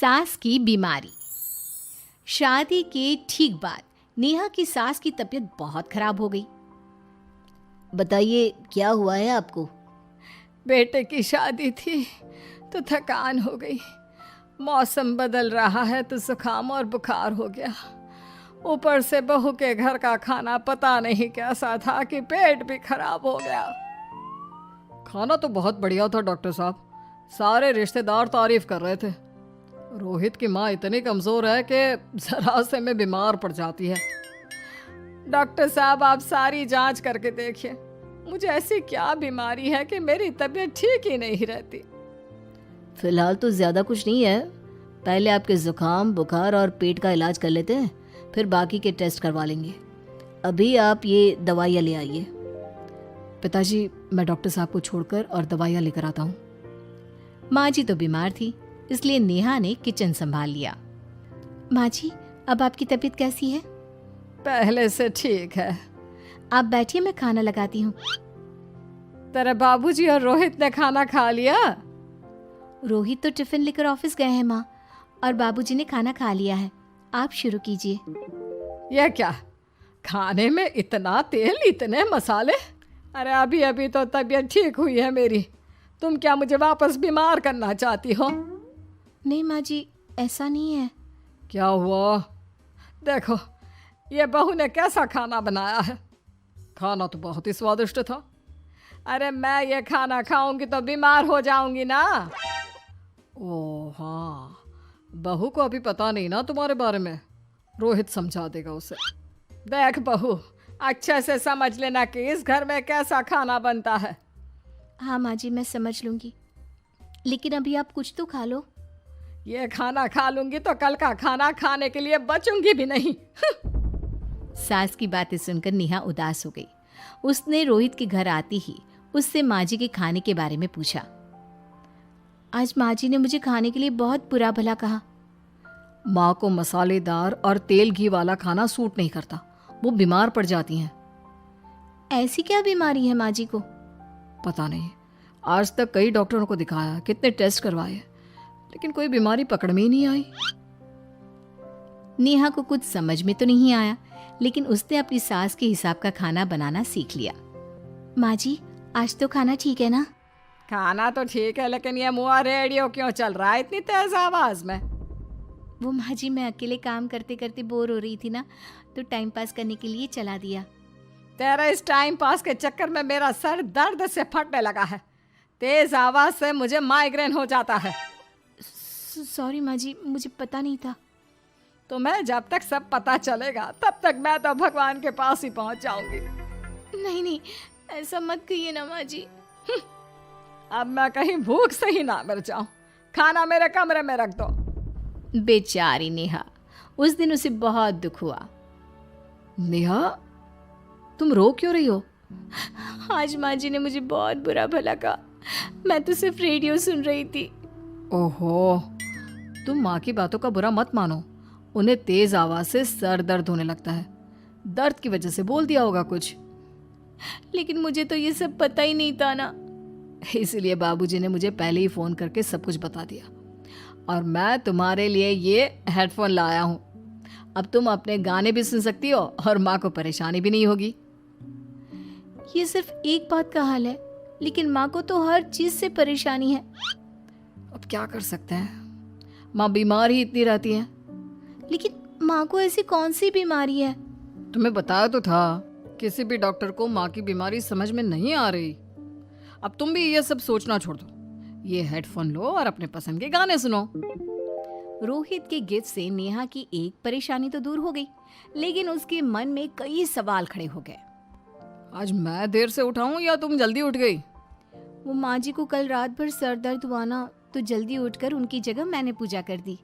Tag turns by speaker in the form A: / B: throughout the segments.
A: सास की बीमारी। शादी के ठीक बाद नेहा की सास की तबीयत बहुत खराब हो गई।
B: बताइए क्या हुआ है आपको?
C: बेटे की शादी थी तो थकान हो गई। मौसम बदल रहा है तो जुकाम और बुखार हो गया। ऊपर से बहू के घर का खाना पता नहीं कैसा था कि पेट भी खराब हो गया। खाना तो बहुत बढ़िया था डॉक्टर साहब, सारे रिश्तेदार तारीफ कर रहे थे। रोहित की माँ इतनी कमज़ोर है कि जरा से में बीमार पड़ जाती है। डॉक्टर साहब आप सारी जांच करके देखिए, मुझे ऐसी क्या बीमारी है कि मेरी तबीयत ठीक ही नहीं रहती।
B: फिलहाल तो ज़्यादा कुछ नहीं है, पहले आपके ज़ुकाम बुखार और पेट का इलाज कर लेते हैं, फिर बाकी के टेस्ट करवा लेंगे। अभी आप ये दवाइयाँ ले आइए।
C: पिताजी मैं डॉक्टर साहब को छोड़कर और दवाइयाँ लेकर आता हूँ।
A: माँ जी तो बीमार थी, इसलिए नेहा ने किचन संभाल लिया। माँ जी अब आपकी तबीयत कैसी है?
C: पहले से ठीक है।
A: आप बैठिए, मैं खाना लगाती हूँ।
C: तेरे बाबूजी और रोहित ने खाना खा लिया?
A: रोहित तो टिफिन लेकर ऑफिस गए हैं माँ, और बाबूजी ने खाना खा लिया है। आप शुरू कीजिए।
C: यह क्या, खाने में इतना तेल इतने मसाले? अरे अभी अभी तो तबीयत ठीक हुई है मेरी, तुम क्या मुझे वापस बीमार करना चाहती हो?
A: नहीं माँ जी, ऐसा नहीं है।
C: क्या हुआ? देखो ये बहू ने कैसा खाना बनाया है। खाना तो बहुत ही स्वादिष्ट था। अरे मैं ये खाना खाऊंगी तो बीमार हो जाऊंगी ना। ओह हाँ, बहू को अभी पता नहीं ना तुम्हारे बारे में, रोहित समझा देगा उसे। देख बहू, अच्छे से समझ लेना कि इस घर में कैसा खाना बनता है।
A: हाँ माँ जी, मैं समझ लूँगी, लेकिन अभी आप कुछ तो खा लो।
C: ये खाना खा लूंगी तो कल का खाना खाने के लिए बचूंगी भी नहीं।
A: सास की बातें सुनकर नेहा उदास हो गई। उसने रोहित के घर आते ही उससे माँ जी के खाने के बारे में पूछा। आज माँ जी ने मुझे खाने के लिए बहुत बुरा भला कहा।
C: माँ को मसालेदार और तेल घी वाला खाना सूट नहीं करता, वो बीमार पड़ जाती हैं।
A: ऐसी क्या बीमारी है माँ जी को?
C: पता नहीं, आज तक कई डॉक्टरों को दिखाया, कितने टेस्ट करवाए, लेकिन कोई बीमारी पकड़ में ही नहीं आई।
A: नेहा को कुछ समझ में तो नहीं आया, लेकिन उसने अपनी सास के हिसाब का खाना बनाना सीख लिया। माँ जी आज तो खाना ठीक है ना?
C: खाना तो ठीक है, लेकिन ये मुआ रेडियो क्यों चल रहा है इतनी तेज आवाज में?
A: वो माँ जी मैं अकेले काम करते करते बोर हो रही थी ना, तो टाइम पास करने के लिए चला दिया।
C: तेरा इस टाइम पास के चक्कर में मेरा सर दर्द से फटने लगा है। तेज आवाज से मुझे माइग्रेन हो जाता है।
A: सॉरी माँ जी, मुझे पता नहीं था।
C: तुम्हें जब तक सब पता चलेगा तब तक मैं तो भगवान के पास ही पहुंच जाऊंगी।
A: नहीं नहीं, ऐसा मत कहिए ना माँ जी।
C: अब मैं कहीं भूख से ही ना मर जाऊं। खाना मेरे कमरे में रख दो।
A: बेचारी नेहा, उस दिन उसे बहुत दुख हुआ।
C: नेहा तुम रो क्यों रही हो?
A: आज माँ जी ने मुझे बहुत बुरा भला कहा, मैं तो सिर्फ रेडियो सुन रही थी।
C: ओहो, तुम माँ की बातों का बुरा मत मानो, उन्हें तेज आवाज से सर दर्द होने लगता है, दर्द की वजह से बोल दिया होगा कुछ।
A: लेकिन मुझे तो ये सब पता ही नहीं था ना,
C: इसलिए बाबूजी ने मुझे पहले ही फोन करके सब कुछ बता दिया, और मैं तुम्हारे लिए ये हेडफोन लाया हूँ। अब तुम अपने गाने भी सुन सकती हो और माँ को परेशानी भी नहीं होगी।
A: ये सिर्फ एक बात का हाल है, लेकिन माँ को तो हर चीज से परेशानी है।
C: अब क्या कर सकते हैं, माँ बीमार ही इतनी रहती है।
A: लेकिन माँ को ऐसी कौन सी बीमारी है?
C: तुम्हें बताया तो था, किसी भी डॉक्टर को माँ की बीमारी समझ में नहीं आ रही। अब तुम भी ये सब सोचना छोड़ दो, ये हेडफोन लो और अपने पसंद के गाने सुनो।
A: रोहित के गिफ्ट से नेहा की एक परेशानी तो दूर हो गई, लेकिन उसके मन में कई सवाल खड़े हो गए।
C: आज मैं देर से उठा हूँ या तुम जल्दी उठ गई?
A: वो माँ जी को कल रात भर सर दर्द हुआ ना, तो जल्दी उठकर उनकी जगह मैंने पूजा कर दी।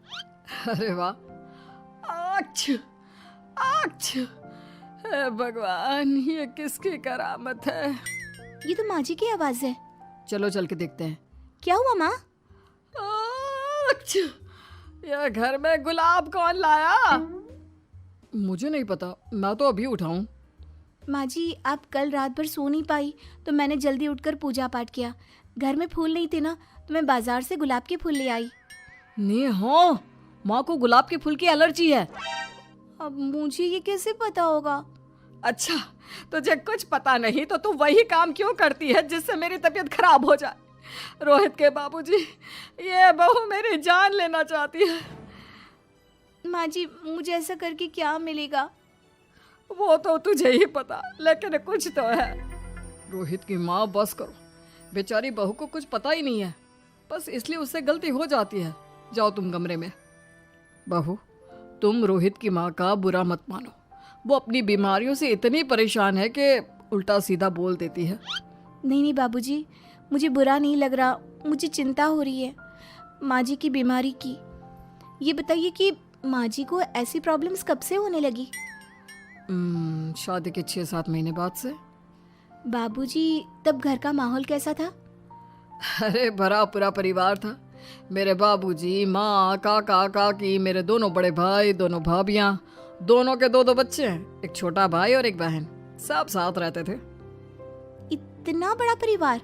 C: अरे वाह, अच्छा अच्छा, हे भगवान ये किसकी करामत है?
A: ये तो माँ जी की आवाज है।
C: चलो चल के देखते हैं।
A: क्या हुआ माँ?
C: अच्छा, यह घर में गुलाब कौन लाया? मुझे नहीं पता, मैं तो अभी उठा हूँ।
A: माँ जी आप कल रात भर सो नहीं पाई, तो मैंने जल्दी उठकर पूजा पाठ किया। घर में फूल नहीं थे ना, तो मैं बाजार से गुलाब के फूल ले आई।
C: नेहा, माँ को गुलाब के फूल की एलर्जी है।
A: अब मुझे ये कैसे पता होगा?
C: अच्छा, तुझे कुछ पता नहीं तो तू वही काम क्यों करती है जिससे मेरी तबीयत खराब हो जाए? रोहित के बाबूजी, ये बहू मेरी जान लेना चाहती है।
A: माँ जी, मुझे ऐसा करके क्या मिलेगा?
C: वो तो तुझे ही पता, लेकिन कुछ तो है। रोहित की माँ, बस करो। बेचारी बहू को कुछ पता ही नहीं है, बस इसलिए उससे गलती हो जाती है। जाओ तुम कमरे में। बहू, तुम रोहित की माँ का बुरा मत मानो। वो अपनी बीमारियों से इतनी परेशान है कि उल्टा सीधा बोल देती है।
A: नहीं नहीं बाबूजी, मुझे बुरा नहीं लग रहा, मुझे चिंता हो रही है माँ जी की बीमारी की। ये बताइए कि माँ जी को ऐसी प्रॉब्लम्स कब से होने लगी?
C: शादी के 6-7 महीने बाद से।
A: बाबूजी, तब घर का माहौल कैसा था?
C: अरे भरा पूरा परिवार था। मेरे बाबूजी, माँ, काका, काकी, मेरे दोनों बड़े भाई, दोनों भाभियाँ, दोनों के 2-2 बच्चे हैं, एक छोटा भाई और एक बहन। सब साथ रहते थे।
A: इतना बड़ा परिवार?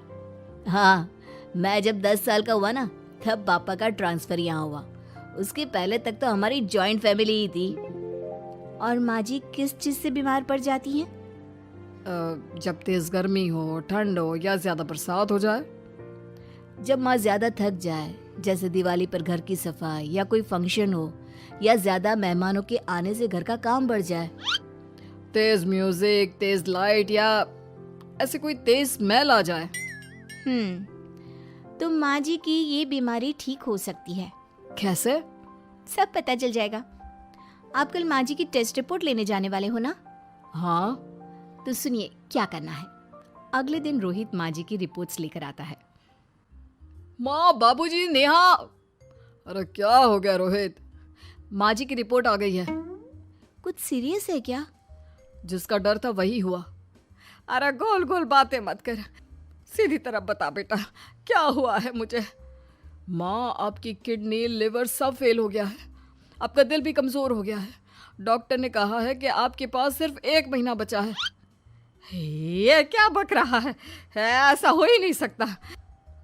B: हाँ, मैं जब 10 साल का हुआ ना, तब पापा का ट्रांसफर यहाँ हुआ। उसके पहले तक तो हमारी जॉइंट फैमिली ही थी।
A: और माँ जी किस चीज़ से बीमार पड़ जाती हैं?
C: जब तेज गर्मी हो, ठंड हो या ज्यादा बरसात हो जाए।
B: जब माँ ज्यादा थक जाए, जैसे दिवाली पर घर की सफाई या कोई फंक्शन हो, या ज्यादा मेहमानों के आने से घर का काम बढ़ जाए।
C: तेज म्यूजिक, तेज लाइट या ऐसे कोई तेज स्मेल आ जाए।
A: तो माँ जी की ये बीमारी ठीक हो सकती है।
C: कैसे?
A: सब पता चल जाएगा। आप कल माँ जी की टेस्ट रिपोर्ट लेने जाने वाले हो ना?
C: हाँ।
A: तो सुनिए क्या करना है। अगले दिन रोहित माँ जी की रिपोर्ट्स लेकर आता है।
C: माँ, बाबूजी, नेहा। अरे क्या हो गया रोहित? माँ जी की रिपोर्ट आ गई है।
A: कुछ सीरियस है क्या?
C: जिसका डर था वही हुआ। अरे गोल गोल बातें मत कर, सीधी तरफ बता बेटा, क्या हुआ है मुझे? माँ, आपकी किडनी, लिवर सब फेल हो गया है। आपका दिल भी कमज़ोर हो गया है। डॉक्टर ने कहा है कि आपके पास सिर्फ 1 महीना बचा है। ये क्या बक रहा है? ऐसा हो ही नहीं सकता।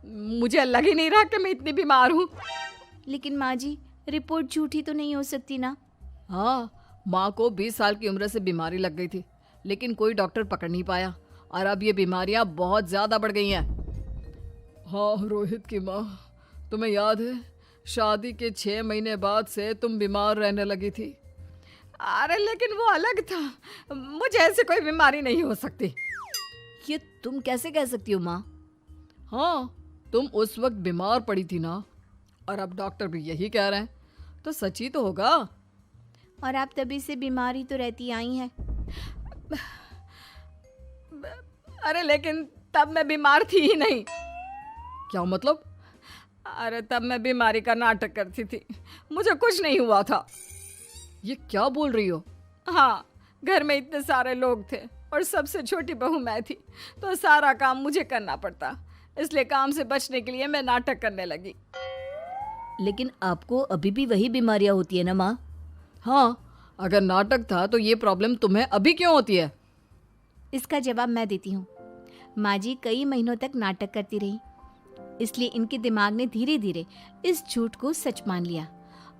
C: मुझे लग ही नहीं रहा कि मैं इतनी बीमार हूँ।
A: लेकिन माँ जी, रिपोर्ट झूठी तो नहीं हो सकती ना?
C: हाँ, माँ को 20 साल की उम्र से बीमारी लग गई थी, लेकिन कोई डॉक्टर पकड़ नहीं पाया और अब ये बीमारियाँ बहुत ज़्यादा बढ़ गई हैं। हाँ रोहित की माँ, तुम्हें याद है शादी के 6 महीने बाद से तुम बीमार रहने लगी थी। अरे लेकिन वो अलग था, मुझे ऐसे कोई बीमारी नहीं हो सकती।
B: ये तुम कैसे कह सकती हो माँ?
C: हाँ, तुम उस वक्त बीमार पड़ी थी ना, और अब डॉक्टर भी यही कह रहे हैं, तो सच ही तो होगा।
A: और आप तभी से बीमारी तो रहती आई हैं।
C: अरे लेकिन तब मैं बीमार थी ही नहीं। क्या मतलब? अरे तब मैं बीमारी का नाटक करती थी, मुझे कुछ नहीं हुआ था। ये क्या बोल रही हो? हाँ, घर में इतने सारे लोग थे और सबसे छोटी बहू मैं थी, तो सारा काम मुझे करना पड़ता, इसलिए काम से बचने के लिए मैं नाटक करने लगी।
B: लेकिन आपको अभी भी वही बीमारियां होती है ना माँ?
C: हाँ, अगर नाटक था तो ये प्रॉब्लम तुम्हें अभी क्यों होती है?
A: इसका जवाब मैं देती हूँ। माँ जी कई महीनों तक नाटक करती रही, इसलिए इनके दिमाग ने धीरे धीरे इस झूठ को सच मान लिया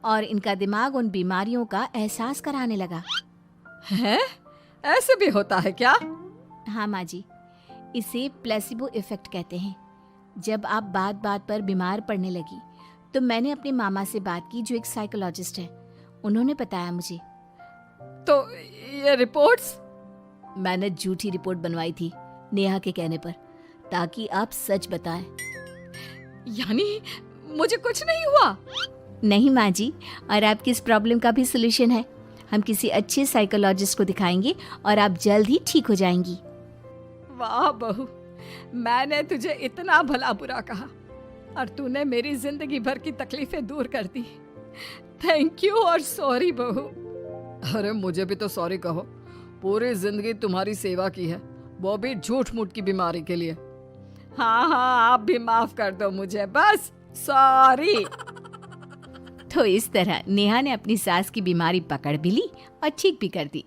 A: और इनका दिमाग उन बीमारियों का एहसास कराने लगा।
C: हैं? ऐसे भी होता है क्या?
A: हाँ माँ जी, इसे प्लेसिबो इफेक्ट कहते हैं। जब आप बात बात पर बीमार पड़ने लगी तो मैंने अपने मामा से बात की, जो एक साइकोलॉजिस्ट है। उन्होंने बताया मुझे।
C: तो ये रिपोर्ट्स?
B: मैंने झूठी रिपोर्ट बनवाई थी नेहा के कहने पर, ताकि आप सच बताएं।
C: यानी मुझे कुछ नहीं हुआ?
A: नहीं माँ जी, और आपकी इस प्रॉब्लम का भी सोल्यूशन है। हम किसी अच्छे साइकोलॉजिस्ट को दिखाएंगे और आप जल्द ही ठीक हो जाएंगी।
C: वाह बहू, मैंने तुझे इतना भला बुरा कहा और तूने मेरी जिंदगी भर की तकलीफें दूर कर दी। थैंक यू और सॉरी बहू। अरे मुझे भी तो सॉरी कहो, पूरी जिंदगी तुम्हारी सेवा की है, वो भी झूठ मूठ की बीमारी के लिए। हाँ हाँ, आप भी माफ कर दो मुझे, बस सॉरी।
A: तो इस तरह नेहा ने अपनी सास की बीमारी पकड़ भी ली और ठीक भी कर दी।